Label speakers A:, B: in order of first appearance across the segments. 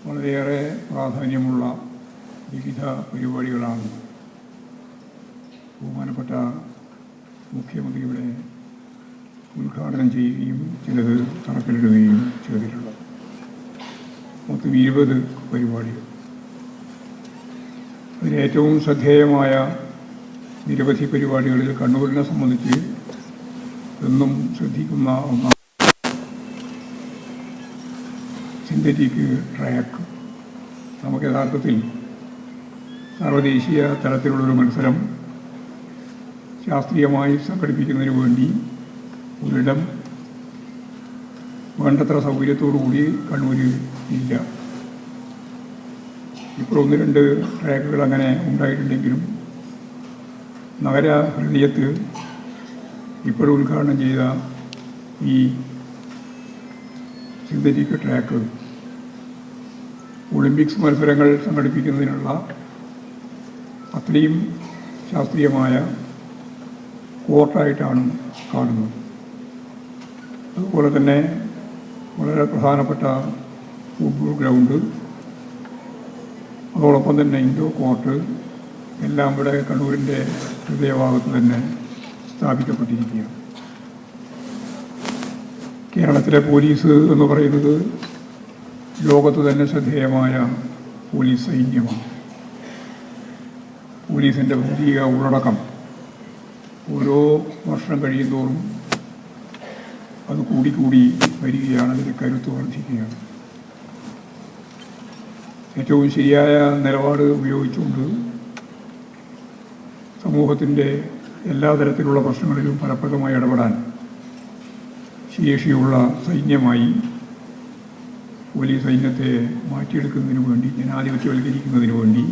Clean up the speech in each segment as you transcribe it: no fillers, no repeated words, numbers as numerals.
A: വളരെയേറെ പ്രാധാന്യമുള്ള വിവിധ പരിപാടികളാണ് ബഹുമാനപ്പെട്ട മുഖ്യമന്ത്രിയുടെ ഉദ്ഘാടനം ചെയ്യുകയും ചിലത് തറക്കല്ലിടുകയും ചെയ്തിട്ടുള്ളത്. മൊത്തം 20 പരിപാടികൾ. അതിലേറ്റവും ശ്രദ്ധേയമായ നിരവധി പരിപാടികളിൽ കണ്ണൂരിനെ സംബന്ധിച്ച് എന്നും ശ്രദ്ധിക്കുന്ന ഒന്നാണ് സിന്തറ്റിക് ട്രാക്ക്. നമുക്ക് യഥാർത്ഥത്തിൽ സർവദേശീയ തലത്തിലുള്ളൊരു മത്സരം ശാസ്ത്രീയമായി സംഘടിപ്പിക്കുന്നതിന് വേണ്ടി ഒരിടം വേണ്ടത്ര സൗകര്യത്തോടുകൂടി കണ്ണൂരിൽ ഇല്ല. ഇപ്പോൾ 1-2 ട്രാക്കുകൾ അങ്ങനെ ഉണ്ടായിട്ടുണ്ടെങ്കിലും നഗര ഹൃദയത്ത് ഇപ്പോൾ ഉദ്ഘാടനം ചെയ്ത ഈ സിന്തറ്റിക് ട്രാക്ക് ഒളിമ്പിക്സ് മത്സരങ്ങൾ സംഘടിപ്പിക്കുന്നതിനുള്ള അത്രയും ശാസ്ത്രീയമായ കോർട്ടായിട്ടാണ് കാണുന്നത്. അതുപോലെ തന്നെ വളരെ പ്രധാനപ്പെട്ട ഫുട്ബോൾ ഗ്രൗണ്ട്, അതോടൊപ്പം തന്നെ ഇൻഡോർ കോർട്ട് എല്ലാം ഇവിടെ കണ്ണൂരിൻ്റെ ഹൃദയഭാഗത്ത് തന്നെ സ്ഥാപിക്കപ്പെട്ടിരിക്കുകയാണ്. കേരളത്തിലെ പോലീസ് എന്ന് പറയുന്നത് ലോകത്ത് തന്നെ ശ്രദ്ധേയമായ പോലീസ് സൈന്യമാണ്. പോലീസിൻ്റെ ഭൗതിക ഉള്ളടക്കം ഓരോ വർഷം കഴിയുന്തോറും അത് കൂടിക്കൂടി വരികയാണ്, അതിൻ്റെ കരുത്ത് വർദ്ധിക്കുകയാണ്. ഏറ്റവും ശരിയായ നിലപാട് ഉപയോഗിച്ചുകൊണ്ട് സമൂഹത്തിൻ്റെ എല്ലാ തരത്തിലുള്ള പ്രശ്നങ്ങളിലും ഫലപ്രദമായി ഇടപെടാൻ ശേഷിയുള്ള സൈന്യമായി പോലീസ് സൈന്യത്തെ മാറ്റിയെടുക്കുന്നതിന് വേണ്ടി, ജനാധിപത്യവൽക്കരിക്കുന്നതിന് വേണ്ടി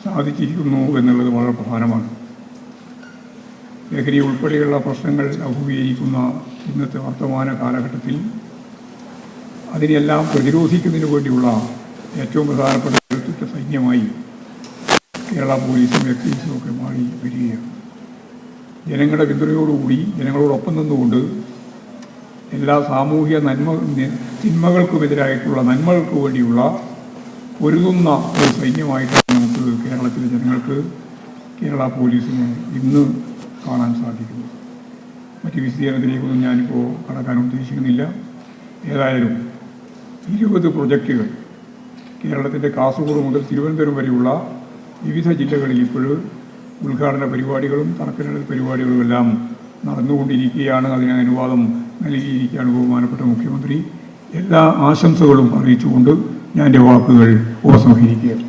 A: സാധിച്ചിരിക്കുന്നു എന്നുള്ളത് വളരെ പ്രധാനമാണ്. ലഹരി ഉൾപ്പെടെയുള്ള പ്രശ്നങ്ങൾ അഭിമുഖീകരിക്കുന്ന ഇന്നത്തെ വർത്തമാന കാലഘട്ടത്തിൽ അതിനെല്ലാം പ്രതിരോധിക്കുന്നതിന് വേണ്ടിയുള്ള ഏറ്റവും പ്രധാനപ്പെട്ട കരുത്തുറ്റ സൈന്യമായി കേരള പോലീസും എക്സൈസും ഒക്കെ മാറി വരികയാണ്. ജനങ്ങളുടെ പിന്തുണയോടുകൂടി ജനങ്ങളോടൊപ്പം നിന്നുകൊണ്ട് എല്ലാ സാമൂഹിക തിന്മകൾക്കുമെതിരായിട്ടുള്ള നന്മകൾക്ക് വേണ്ടിയുള്ള പൊരുതുന്ന ഒരു സൈന്യമായിട്ടാണ് നമുക്ക് കേരളത്തിലെ ജനങ്ങൾക്ക് കേരള പോലീസിനെ ഇന്ന് കാണാൻ സാധിക്കുന്നു. മറ്റ് വിശദീകരണത്തിലേക്കൊന്നും ഞാനിപ്പോൾ കടക്കാൻ ഉദ്ദേശിക്കുന്നില്ല. ഏതായാലും 20 പ്രൊജക്റ്റുകൾ കേരളത്തിൻ്റെ കാസർഗോഡ് മുതൽ തിരുവനന്തപുരം വരെയുള്ള വിവിധ ജില്ലകളിൽ ഇപ്പോഴും ഉദ്ഘാടന പരിപാടികളും തറക്കല്ലിടൽ പരിപാടികളും എല്ലാം നടന്നുകൊണ്ടിരിക്കുകയാണ്. അതിന് അനുവാദം നൽകിയിരിക്കുകയാണ് ബഹുമാനപ്പെട്ട മുഖ്യമന്ത്രി. എല്ലാ ആശംസകളും അറിയിച്ചുകൊണ്ട് ഞാൻ എൻ്റെ വാക്കുകൾ ഉപസംഹരിക്കുകയാണ്.